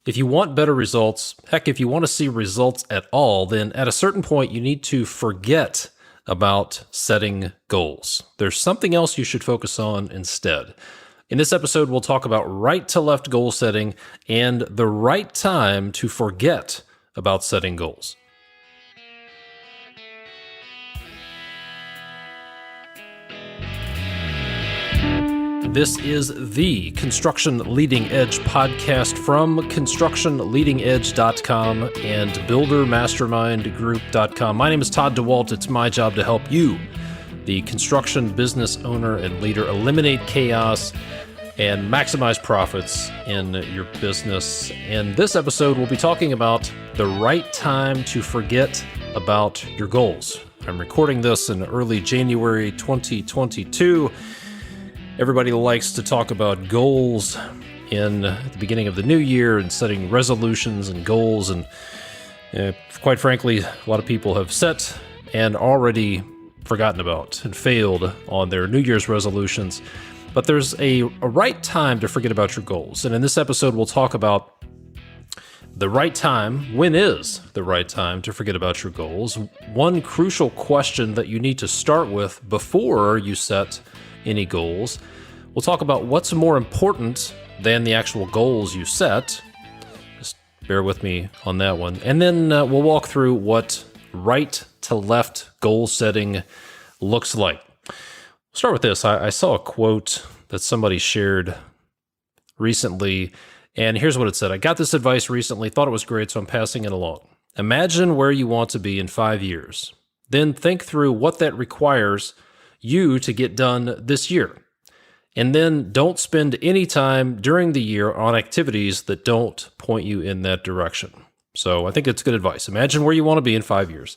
If you want better results, heck, if you want to see results at all, then at a certain point, you need to forget about setting goals. There's something else you should focus on instead. In this episode, we'll talk about right to left goal setting and the right time to forget about setting goals. This is the Construction Leading Edge podcast from constructionleadingedge.com and buildermastermindgroup.com. My name is Todd DeWalt. It's my job to help you, the construction business owner and leader, eliminate chaos and maximize profits in your business. In this episode, we'll be talking about the right time to forget about your goals. I'm recording this in early January 2022. Everybody likes to talk about goals in the beginning of the new year and setting resolutions and goals. And quite frankly, a lot of people have set and already forgotten about and failed on their New Year's resolutions. But there's a right time to forget about your goals. And in this episode, we'll talk about the right time. When is the right time to forget about your goals? One crucial question that you need to start with before you set any goals. We'll talk about what's more important than the actual goals you set. Just bear with me on that one. And then we'll walk through what right to left goal setting looks like. We'll start with this. I saw a quote that somebody shared recently, and here's what it said. I got this advice recently, thought it was great, so I'm passing it along. Imagine where you want to be in 5 years. Then think through what that requires you to get done this year. And then don't spend any time during the year on activities that don't point you in that direction. So I think it's good advice. Imagine where you want to be in 5 years.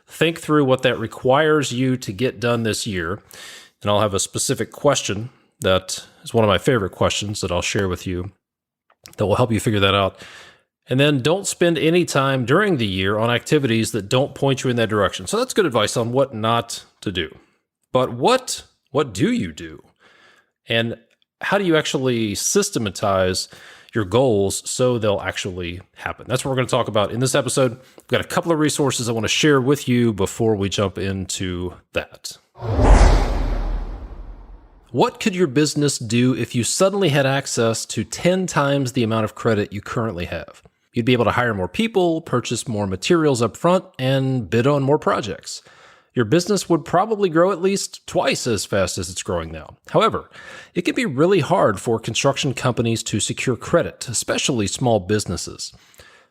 Think through what that requires you to get done this year. And I'll have a specific question that is one of my favorite questions that I'll share with you that will help you figure that out. And then don't spend any time during the year on activities that don't point you in that direction. So that's good advice on what not to do. But what do you do? And how do you actually systematize your goals so they'll actually happen? That's what we're going to talk about in this episode. We've got a couple of resources I want to share with you before we jump into that. What could your business do if you suddenly had access to 10 times the amount of credit you currently have? You'd be able to hire more people, purchase more materials up front, and bid on more projects. Your business would probably grow at least twice as fast as it's growing now. However, it can be really hard for construction companies to secure credit, especially small businesses.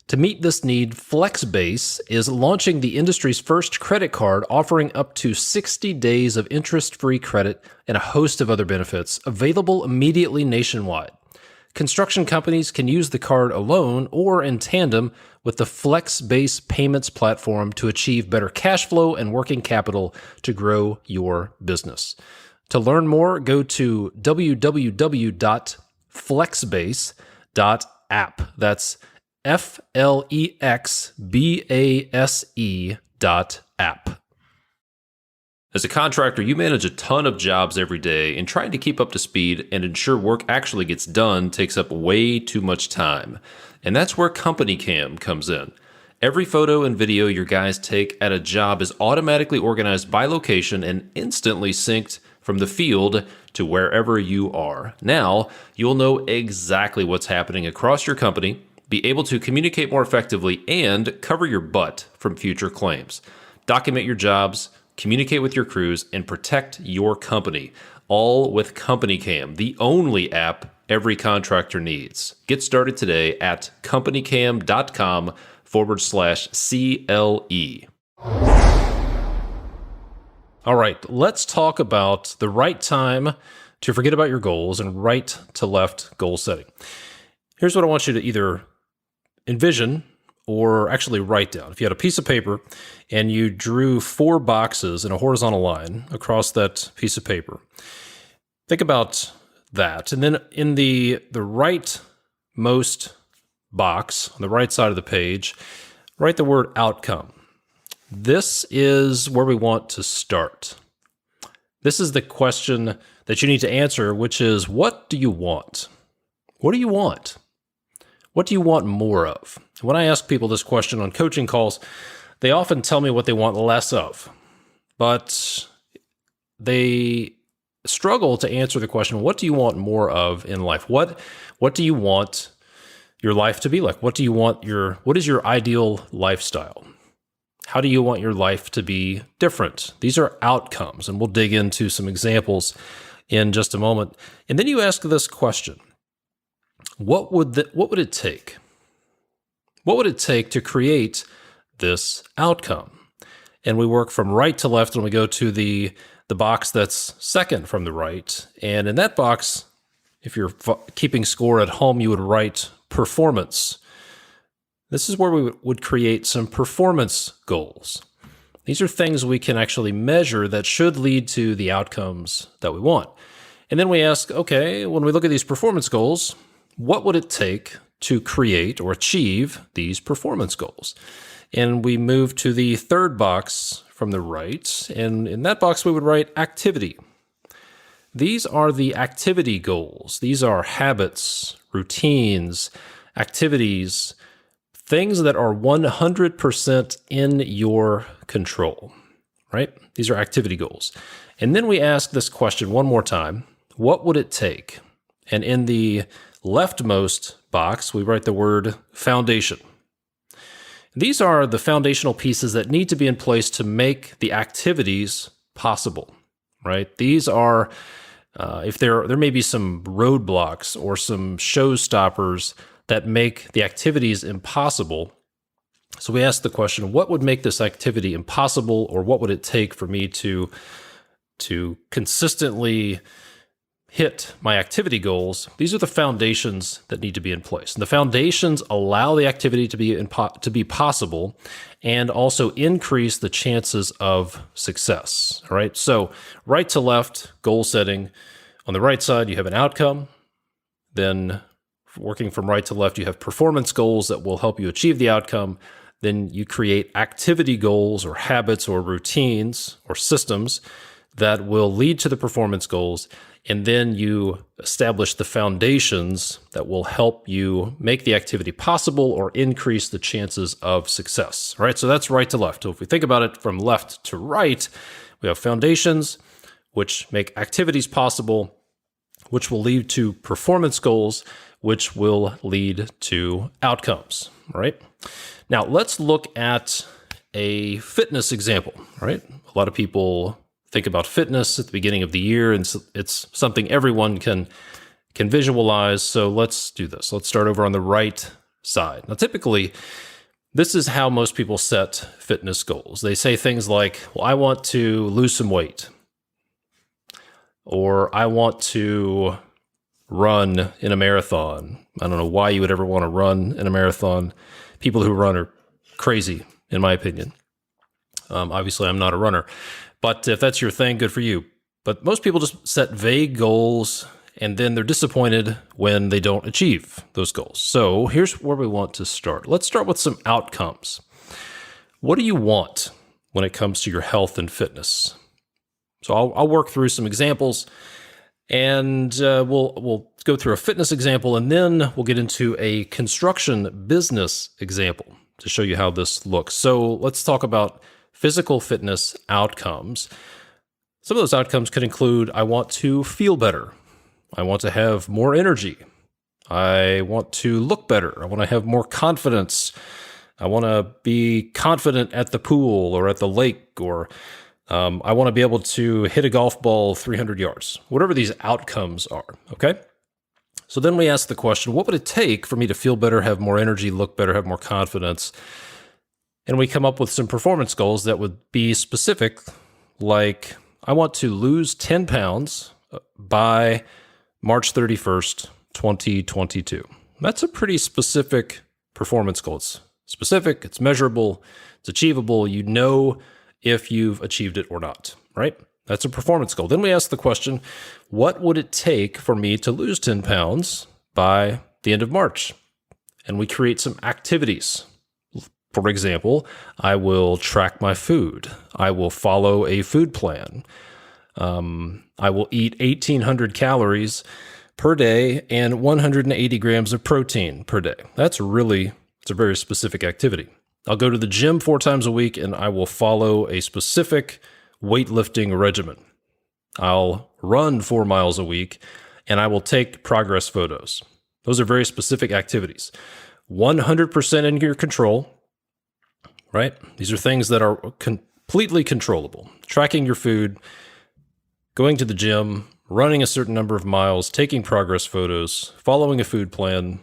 To meet this need, FlexBase is launching the industry's first credit card, offering up to 60 days of interest-free credit and a host of other benefits, available immediately nationwide. Construction companies can use the card alone or in tandem with the FlexBase payments platform to achieve better cash flow and working capital to grow your business. To learn more, go to www.flexbase.app. That's FLEXBASE.app. As a contractor, you manage a ton of jobs every day, and trying to keep up to speed and ensure work actually gets done takes up way too much time. And that's where Company Cam comes in. Every photo and video your guys take at a job is automatically organized by location and instantly synced from the field to wherever you are. Now, you'll know exactly what's happening across your company, be able to communicate more effectively, and cover your butt from future claims. Document your jobs, communicate with your crews, and protect your company, all with Company Cam, the only app every contractor needs. Get started today at companycam.com/CLE. All right, let's talk about the right time to forget about your goals and right to left goal setting. Here's what I want you to either envision or actually write down. If you had a piece of paper and you drew 4 boxes in a horizontal line across that piece of paper, think about that. And then in the rightmost box, on the right side of the page, write the word outcome. This is where we want to start. This is the question that you need to answer, which is, what do you want? What do you want? What do you want more of? When I ask people this question on coaching calls, they often tell me what they want less of, but they struggle to answer the question, what do you want more of in life? What do you want your life to be like? What is your ideal lifestyle? How do you want your life to be different? These are outcomes, and we'll dig into some examples in just a moment. And then you ask this question: what would it take? What would it take to create this outcome? And we work from right to left, and we go to the box that's second from the right. And in that box, if you're keeping score at home, you would write performance. This is where we would create some performance goals. These are things we can actually measure that should lead to the outcomes that we want. And then we ask, okay, when we look at these performance goals, what would it take to create or achieve these performance goals? And we move to the third box from the right, and in that box we would write activity. These are the activity goals. These are habits, routines, activities, things that are 100% in your control, right? These are activity goals. And then we ask this question one more time: what would it take? And in the leftmost box, we write the word foundation. These are the foundational pieces that need to be in place to make the activities possible, right? These are, if there may be some roadblocks or some showstoppers that make the activities impossible. So we ask the question, what would make this activity impossible, or what would it take for me to consistently hit my activity goals? These are the foundations that need to be in place. And the foundations allow the activity to be possible and also increase the chances of success. All right. So right to left, goal setting. On the right side, you have an outcome. Then working from right to left, you have performance goals that will help you achieve the outcome. Then you create activity goals or habits or routines or systems that will lead to the performance goals. And then you establish the foundations that will help you make the activity possible or increase the chances of success. All right, so that's right to left. So if we think about it from left to right, we have foundations, which make activities possible, which will lead to performance goals, which will lead to outcomes. All right. Now let's look at a fitness example. All right. A lot of people think about fitness at the beginning of the year, and it's something everyone can visualize. So let's do this. Let's start over on the right side. Now, typically, this is how most people set fitness goals. They say things like, well, I want to lose some weight, or I want to run in a marathon. I don't know why you would ever want to run in a marathon. People who run are crazy, in my opinion. Obviously, I'm not a runner. But if that's your thing, good for you. But most people just set vague goals, and then they're disappointed when they don't achieve those goals. So here's where we want to start. Let's start with some outcomes. What do you want when it comes to your health and fitness? So I'll work through some examples, and we'll go through a fitness example, and then we'll get into a construction business example to show you how this looks. So let's talk about physical fitness outcomes. Some of those outcomes could include, I want to feel better. I want to have more energy. I want to look better. I want to have more confidence. I want to be confident at the pool or at the lake, or I want to be able to hit a golf ball 300 yards, whatever these outcomes are, okay? So then we ask the question, what would it take for me to feel better, have more energy, look better, have more confidence? And we come up with some performance goals that would be specific, like I want to lose 10 pounds by March 31st, 2022. That's a pretty specific performance goal. It's specific, it's measurable, it's achievable. You know if you've achieved it or not, right? That's a performance goal. Then we ask the question, what would it take for me to lose 10 pounds by the end of March? And we create some activities. For example, I will track my food. I will follow a food plan. I will eat 1,800 calories per day and 180 grams of protein per day. It's a very specific activity. I'll go to the gym 4 times a week and I will follow a specific weightlifting regimen. I'll run 4 miles a week and I will take progress photos. Those are very specific activities. 100% in your control, right? These are things that are completely controllable. Tracking your food, going to the gym, running a certain number of miles, taking progress photos, following a food plan.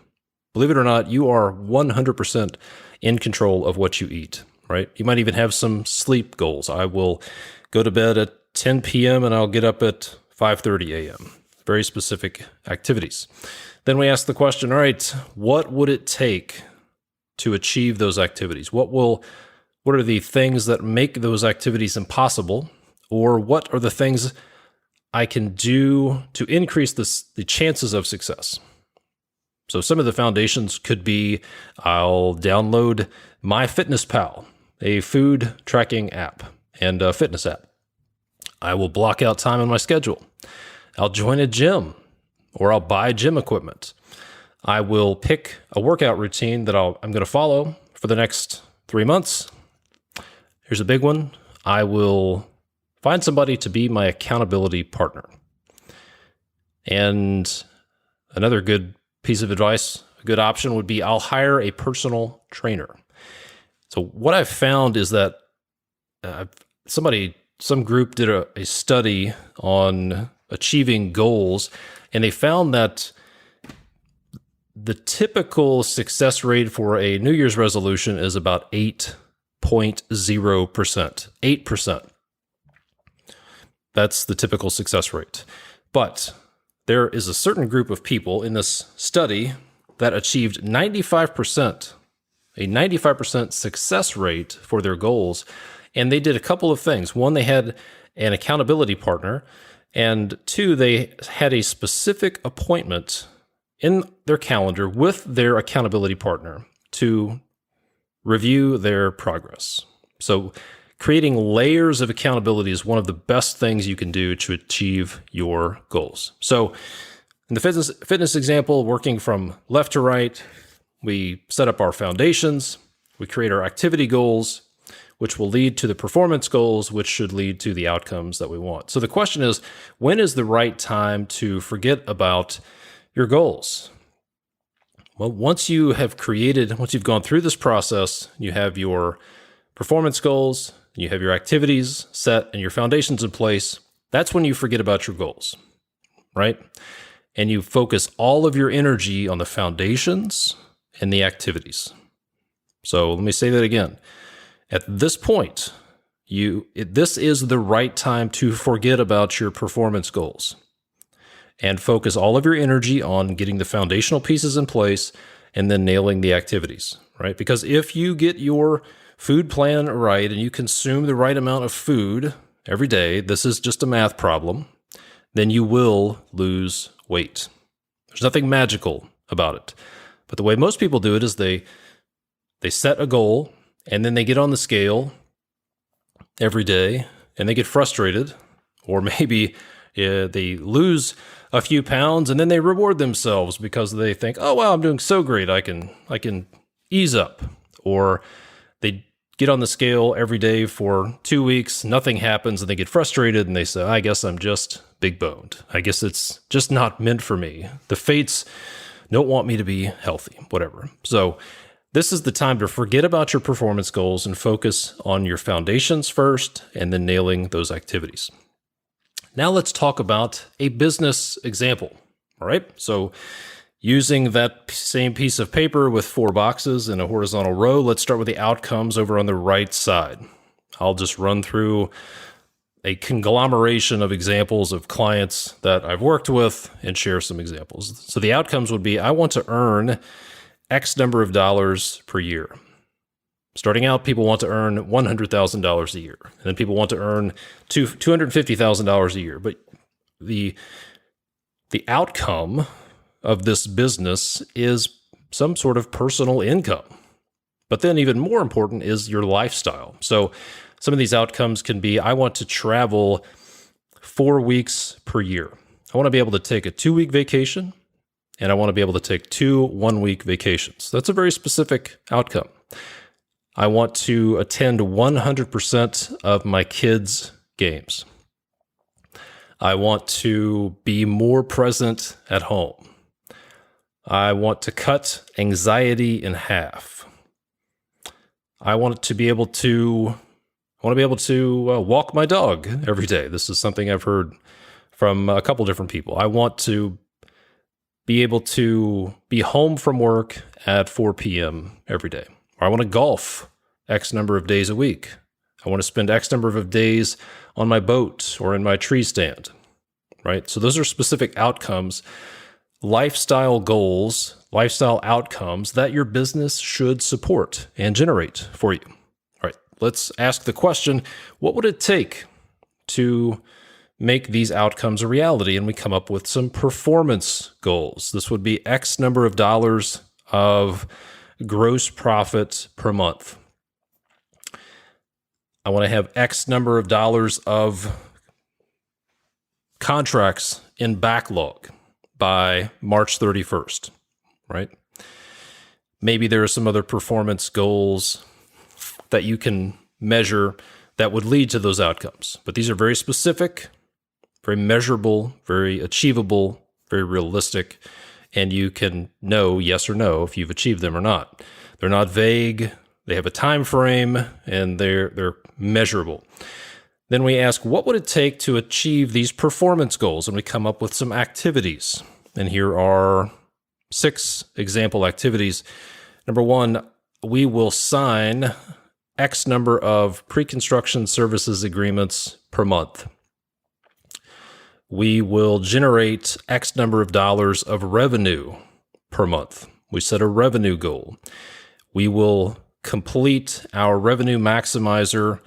Believe it or not, you are 100% in control of what you eat, right? You might even have some sleep goals. I will go to bed at 10 p.m. and I'll get up at 5:30 a.m. Very specific activities. Then we ask the question, all right, what would it take to achieve those activities? What are the things that make those activities impossible? Or what are the things I can do to increase the chances of success? So some of the foundations could be I'll download MyFitnessPal, a food tracking app and a fitness app. I will block out time in my schedule. I'll join a gym or I'll buy gym equipment. I will pick a workout routine that I'm going to follow for the next 3 months. Here's a big one. I will find somebody to be my accountability partner. And another good piece of advice, a good option would be I'll hire a personal trainer. So what I've found is that some group did a study on achieving goals, and they found that the typical success rate for a New Year's resolution is about 8.0%. 8%. That's the typical success rate. But there is a certain group of people in this study that achieved 95%, a 95% success rate for their goals. And they did a couple of things. One, they had an accountability partner. And 2, they had a specific appointment in their calendar with their accountability partner to review their progress. So creating layers of accountability is one of the best things you can do to achieve your goals. So in the fitness example, working from left to right, we set up our foundations, we create our activity goals, which will lead to the performance goals, which should lead to the outcomes that we want. So the question is, when is the right time to forget about your goals? Well, once you've gone through this process, you have your performance goals, you have your activities set, and your foundations in place, that's when you forget about your goals, right? And you focus all of your energy on the foundations and the activities. So let me say that again. At this point, this is the right time to forget about your performance goals and focus all of your energy on getting the foundational pieces in place and then nailing the activities, right? Because if you get your food plan right and you consume the right amount of food every day, this is just a math problem, then you will lose weight. There's nothing magical about it. But the way most people do it is they set a goal, and then they get on the scale every day and they get frustrated, or maybe they lose a few pounds and then they reward themselves because they think, oh, wow, I'm doing so great. I can ease up. Or they get on the scale every day for 2 weeks, nothing happens, and they get frustrated and they say, I guess I'm just big boned. I guess it's just not meant for me. The fates don't want me to be healthy, whatever. So this is the time to forget about your performance goals and focus on your foundations first and then nailing those activities. Now let's talk about a business example, all right? So using that same piece of paper with 4 boxes in a horizontal row, let's start with the outcomes over on the right side. I'll just run through a conglomeration of examples of clients that I've worked with and share some examples. So the outcomes would be, I want to earn X number of dollars per year. Starting out, people want to earn $100,000 a year, and then people want to earn $250,000 a year. But the outcome of this business is some sort of personal income. But then even more important is your lifestyle. So some of these outcomes can be, I want to travel 4 weeks per year. I want to be able to take a 2-week vacation, and I want to be able to take 2 one-week vacations. That's a very specific outcome. I want to attend 100% of my kids' games. I want to be more present at home. I want to cut anxiety in half. I want to be able to walk my dog every day. This is something I've heard from a couple different people. I want to be able to be home from work at 4 p.m. every day. Or I want to golf X number of days a week. I want to spend X number of days on my boat or in my tree stand, right? So those are specific outcomes, lifestyle goals, lifestyle outcomes that your business should support and generate for you. All right, let's ask the question, what would it take to make these outcomes a reality? And we come up with some performance goals. This would be X number of dollars of gross profit per month. I want to have X number of dollars of contracts in backlog by March 31st, right? Maybe there are some other performance goals that you can measure that would lead to those outcomes. But these are very specific, very measurable, very achievable, very realistic, and you can know yes or no if you've achieved them or not. They're not vague. They have a time frame, and they're measurable. Then we ask, what would it take to achieve these performance goals? And we come up with some activities. And here are 6 example activities. Number 1, we will sign X number of pre-construction services agreements per month. We will generate X number of dollars of revenue per month. We set a revenue goal. We will complete our revenue maximizer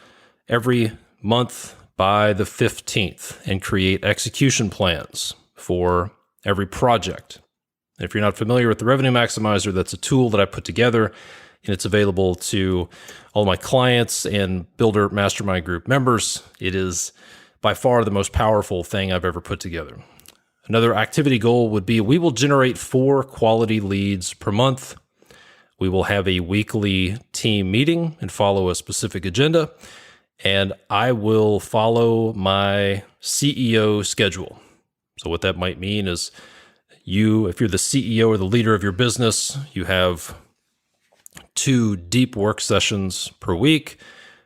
every month by the 15th and create execution plans for every project. And if you're not familiar with the revenue maximizer, that's a tool that I put together, and it's available to all my clients and Builder Mastermind group members. It is by far the most powerful thing I've ever put together. Another activity goal would be we will generate 4 quality leads per month. We will have a weekly team meeting and follow a specific agenda, and I will follow my CEO schedule. So what that might mean is if you're the CEO or the leader of your business, you have 2 deep work sessions per week.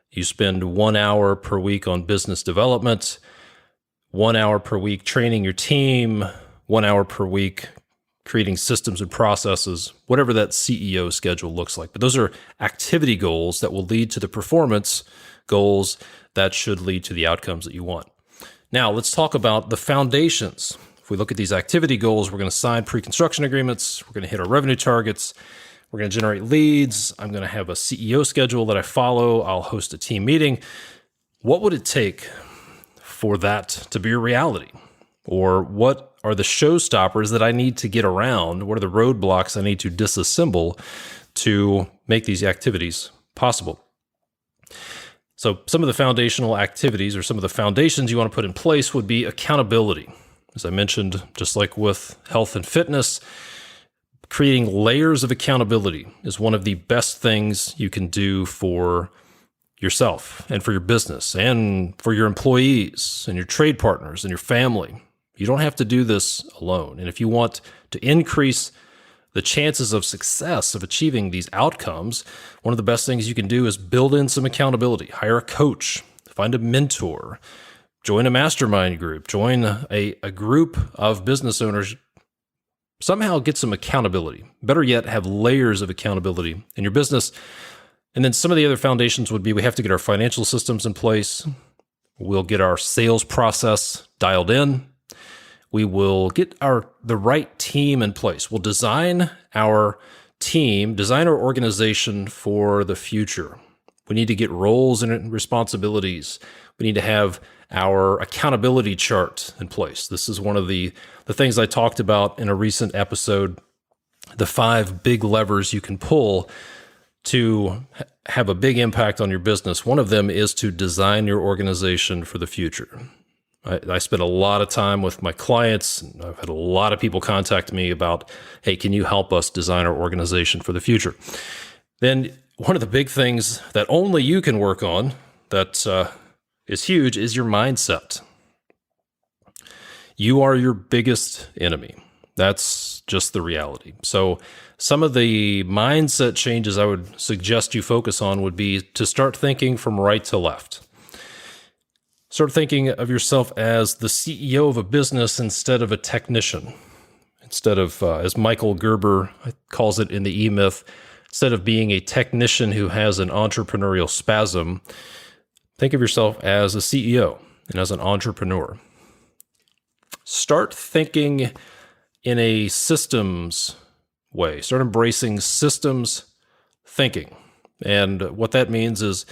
You spend 1 hour per week on business development, 1 hour per week training your team, 1 hour per week creating systems and processes, whatever that CEO schedule looks like. But those are activity goals that will lead to the performance goals that should lead to the outcomes that you want. Now, let's talk about the foundations. If we look at these activity goals, we're going to sign pre-construction agreements, we're going to hit our revenue targets, we're going to generate leads, I'm going to have a CEO schedule that I follow, I'll host a team meeting. What would it take for that to be a reality? Or what are the showstoppers that I need to get around? What are the roadblocks I need to disassemble to make these activities possible? So some of the foundational activities or some of the foundations you want to put in place would be accountability. As I mentioned, just like with health and fitness, creating layers of accountability is one of the best things you can do for yourself and for your business and for your employees and your trade partners and your family. You don't have to do this alone. And if you want to increase the chances of success of achieving these outcomes, one of the best things you can do is build in some accountability. Hire a coach, find a mentor, join a mastermind group, join a group of business owners. Somehow get some accountability. Better yet, have layers of accountability in your business. And then some of the other foundations would be we have to get our financial systems in place. We'll get our sales process dialed in. We will get the right team in place. We'll design our team, design our organization for the future. We need to get roles and responsibilities. We need to have our accountability chart in place. This is one of the things I talked about in a recent episode, the 5 big levers you can pull to have a big impact on your business. One of them is to design your organization for the future. I spend a lot of time with my clients. I've had a lot of people contact me about, hey, can you help us design our organization for the future? Then one of the big things that only you can work on that is huge is your mindset. You are your biggest enemy. That's just the reality. So some of the mindset changes I would suggest you focus on would be to start thinking from right to left. Start thinking of yourself as the CEO of a business instead of a technician. Instead of, as Michael Gerber calls it in the E-Myth, instead of being a technician who has an entrepreneurial spasm, think of yourself as a CEO and as an entrepreneur. Start thinking in a systems way. Start embracing systems thinking. And what that means is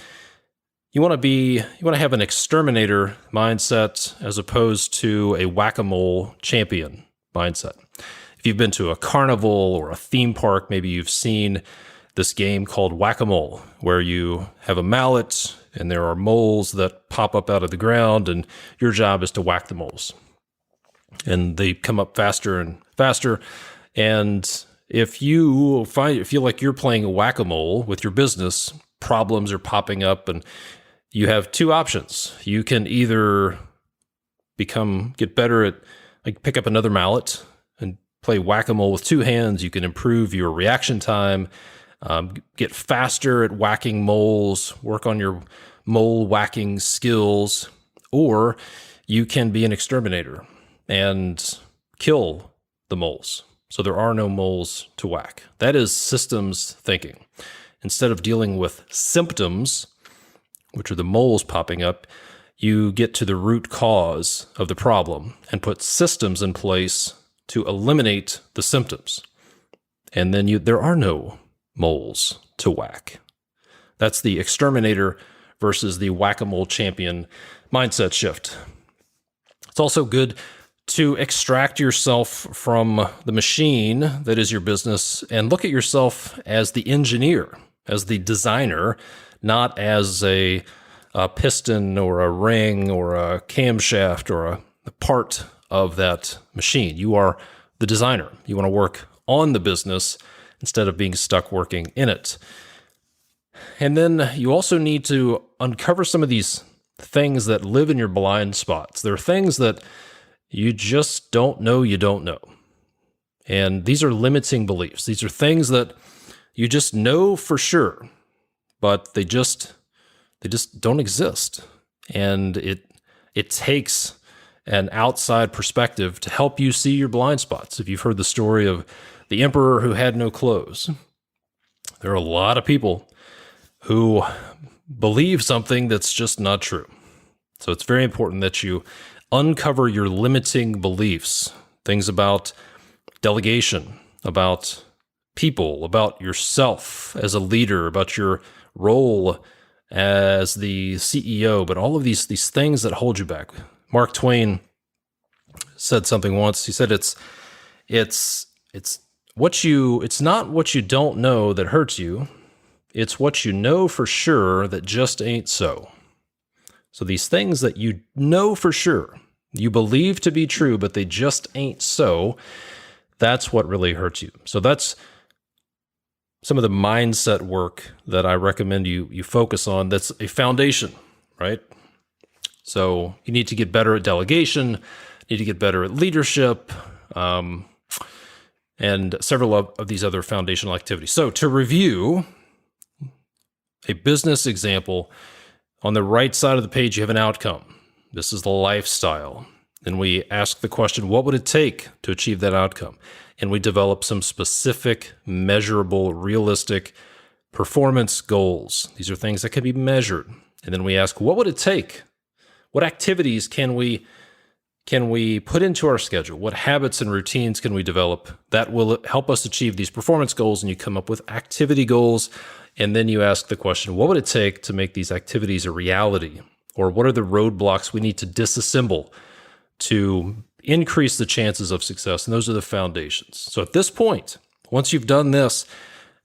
you want to have an exterminator mindset as opposed to a whack-a-mole champion mindset. If you've been to a carnival or a theme park, maybe you've seen this game called whack-a-mole, where you have a mallet and there are moles that pop up out of the ground, and your job is to whack the moles. And they come up faster and faster. And if you feel like you're playing whack-a-mole with your business, problems are popping up, and you have two options. You can either get better at, pick up another mallet and play whack-a-mole with two hands. You can improve your reaction time, get faster at whacking moles, work on your mole whacking skills, or you can be an exterminator and kill the moles. So there are no moles to whack. That is systems thinking. Instead of dealing with symptoms, which are the moles popping up, you get to the root cause of the problem and put systems in place to eliminate the symptoms. And then there are no moles to whack. That's the exterminator versus the whack-a-mole champion mindset shift. It's also good to extract yourself from the machine that is your business and look at yourself as the engineer, as the designer, not as a piston or a ring or a camshaft or a part of that machine. You are the designer. You want to work on the business instead of being stuck working in it. And then you also need to uncover some of these things that live in your blind spots. There are things that you just don't know you don't know. And these are limiting beliefs. These are things that you just know for sure, but they just don't exist. And it takes an outside perspective to help you see your blind spots. If you've heard the story of the emperor who had no clothes, there are a lot of people who believe something that's just not true. So it's very important that you uncover your limiting beliefs, things about delegation, about people, about yourself as a leader, about your role as the CEO, but all of these things that hold you back. Mark Twain said something once. He said it's not what you don't know that hurts you. It's what you know for sure that just ain't so. So these things that you know for sure, you believe to be true, but they just ain't so, that's what really hurts you. So that's some of the mindset work that I recommend you focus on. That's a foundation, right? So you need to get better at delegation, you need to get better at leadership, and several of these other foundational activities. So to review a business example, on the right side of the page, you have an outcome. This is the lifestyle. Then we ask the question, what would it take to achieve that outcome? And we develop some specific, measurable, realistic performance goals. These are things that can be measured. And then we ask, what would it take? What activities can we put into our schedule? What habits and routines can we develop that will help us achieve these performance goals? And you come up with activity goals. And then you ask the question, what would it take to make these activities a reality? Or what are the roadblocks we need to disassemble to increase the chances of success? And those are the foundations. So at this point, once you've done this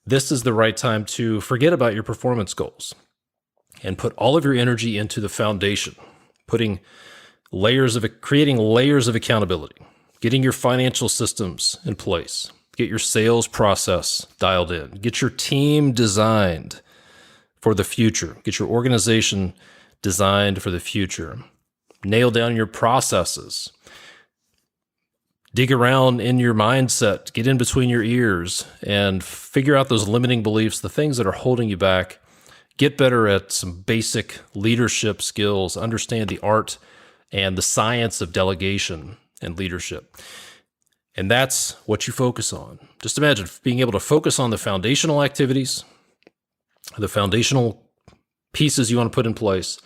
is the right time to forget about your performance goals and put all of your energy into the foundation, putting creating layers of accountability, getting your financial systems in place, get your sales process dialed in, get your team designed for the future, get your organization designed for the future, nail down your processes, dig around in your mindset, get in between your ears and figure out those limiting beliefs, the things that are holding you back. Get better at some basic leadership skills, understand the art and the science of delegation and leadership. And that's what you focus on. Just imagine being able to focus on the foundational activities, the foundational pieces you want to put in place,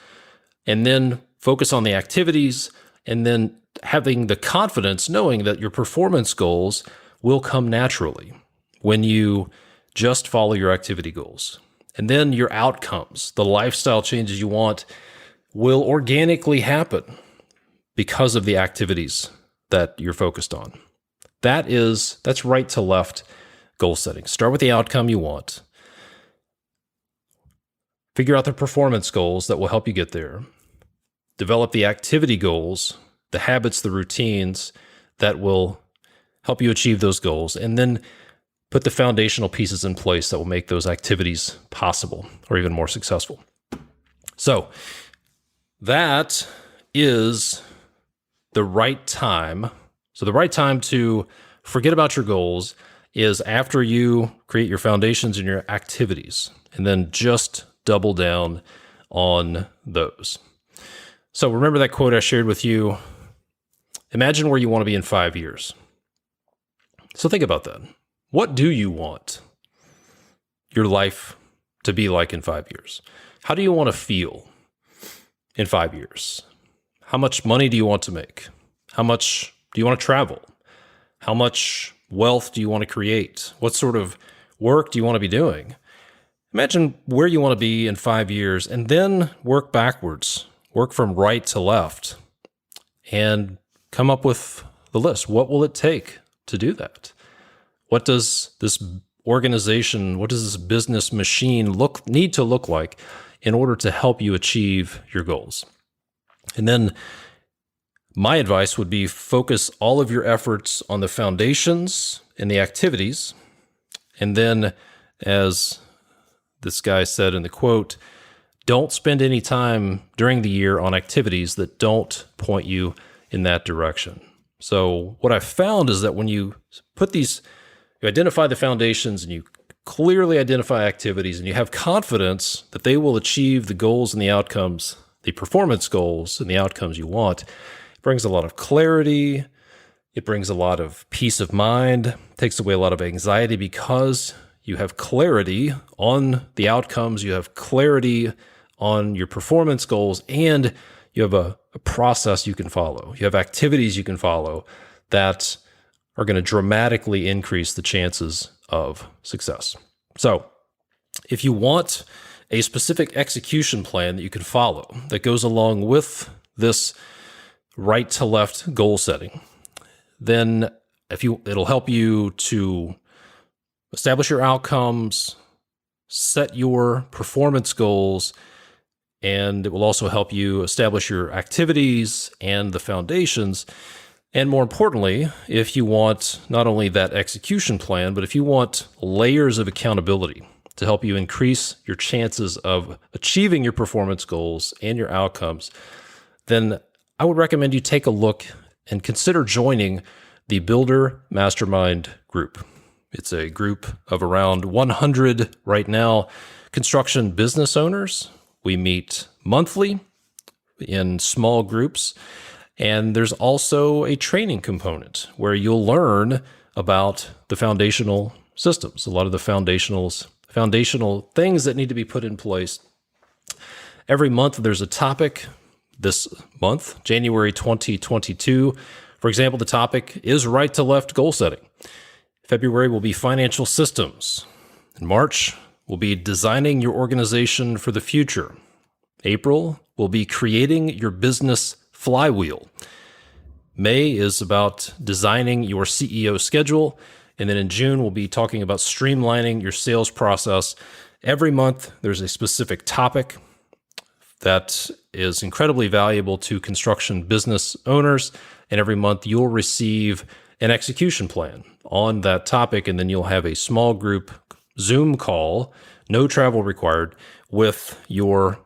and then focus on the activities, and then having the confidence knowing that your performance goals will come naturally when you just follow your activity goals. And then your outcomes, the lifestyle changes you want, will organically happen because of the activities that you're focused on. That's right to left goal setting. Start with the outcome you want. Figure out the performance goals that will help you get there. Develop the activity goals, the habits, the routines that will help you achieve those goals. And then put the foundational pieces in place that will make those activities possible or even more successful. So that is the right time. So the right time to forget about your goals is after you create your foundations and your activities, and then just double down on those. So remember that quote I shared with you. Imagine where you want to be in 5 years. So think about that. What do you want your life to be like in 5 years? How do you want to feel in 5 years? How much money do you want to make? How much do you want to travel? How much wealth do you want to create? What sort of work do you want to be doing? Imagine where you want to be in 5 years and then work backwards. Work from right to left and come up with the list. What will it take to do that? What does this organization, what does this business machine need to look like in order to help you achieve your goals? And then my advice would be focus all of your efforts on the foundations and the activities. And then, as this guy said in the quote, don't spend any time during the year on activities that don't point you in that direction. So what I've found is that when you you identify the foundations and you clearly identify activities and you have confidence that they will achieve the goals and the outcomes, the performance goals and the outcomes you want, it brings a lot of clarity. It brings a lot of peace of mind, takes away a lot of anxiety because you have clarity on the outcomes, you have clarity on your performance goals, and you have a process you can follow. You have activities you can follow that are going to dramatically increase the chances of success. So if you want a specific execution plan that you can follow that goes along with this right to left goal setting, then it'll help you to establish your outcomes, set your performance goals, and it will also help you establish your activities and the foundations. And more importantly, if you want not only that execution plan, but if you want layers of accountability to help you increase your chances of achieving your performance goals and your outcomes, then I would recommend you take a look and consider joining the Builder Mastermind group. It's a group of around 100 right now construction business owners. We meet monthly in small groups, and there's also a training component where you'll learn about the foundational systems, a lot of the foundational things that need to be put in place. Every month there's a topic. This month, January 2022, for example, the topic is right to left goal setting. February will be financial systems. In March will be designing your organization for the future. April will be creating your business flywheel. May is about designing your CEO schedule. And then in June, we'll be talking about streamlining your sales process. Every month, there's a specific topic. that is incredibly valuable to construction business owners. And every month you'll receive an execution plan on that topic. And then you'll have a small group Zoom call, no travel required, with your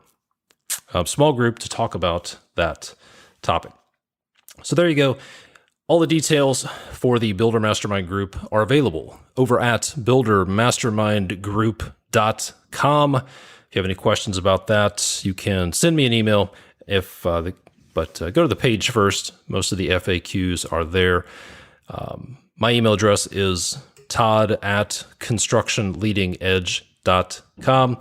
small group to talk about that topic. So there you go. All the details for the Builder Mastermind group are available over at buildermastermindgroup.com. If you have any questions about that, you can send me an email. But go to the page first. Most of the FAQs are there. My email address is todd@constructionleadingedge.com.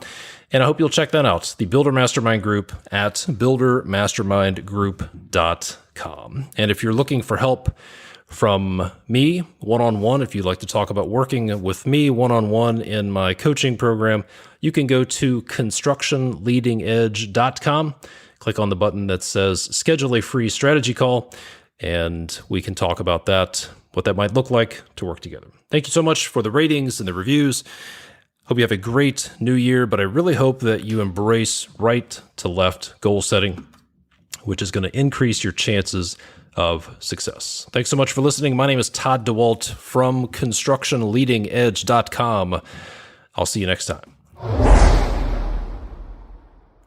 And I hope you'll check that out, the Builder Mastermind group at buildermastermindgroup.com. And if you're looking for help from me one-on-one, if you'd like to talk about working with me one-on-one in my coaching program, you can go to constructionleadingedge.com, click on the button that says schedule a free strategy call, and we can talk about that, what that might look like to work together. Thank you so much for the ratings and the reviews. Hope you have a great new year, but I really hope that you embrace right to left goal setting, which is going to increase your chances of success. Thanks so much for listening. My name is Todd DeWalt from constructionleadingedge.com. I'll see you next time.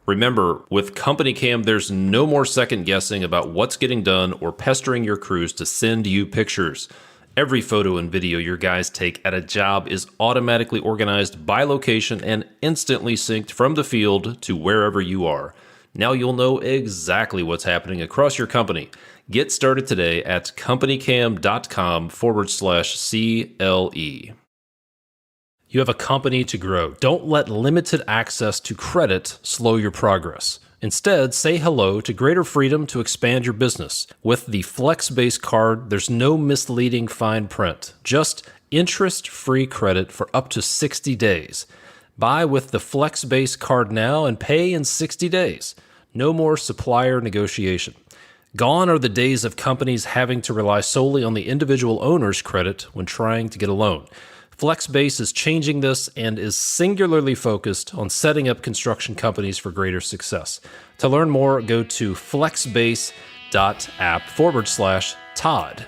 Remember, with Company Cam, there's no more second guessing about what's getting done or pestering your crews to send you pictures. Every photo and video your guys take at a job is automatically organized by location and instantly synced from the field to wherever you are. Now you'll know exactly what's happening across your company. Get started today at companycam.com/CLE. You have a company to grow. Don't let limited access to credit slow your progress. Instead, say hello to greater freedom to expand your business. With the FlexBase card, there's no misleading fine print, just interest-free credit for up to 60 days. Buy with the FlexBase card now and pay in 60 days. No more supplier negotiation. Gone are the days of companies having to rely solely on the individual owner's credit when trying to get a loan. FlexBase is changing this and is singularly focused on setting up construction companies for greater success. To learn more, go to flexbase.app/Todd.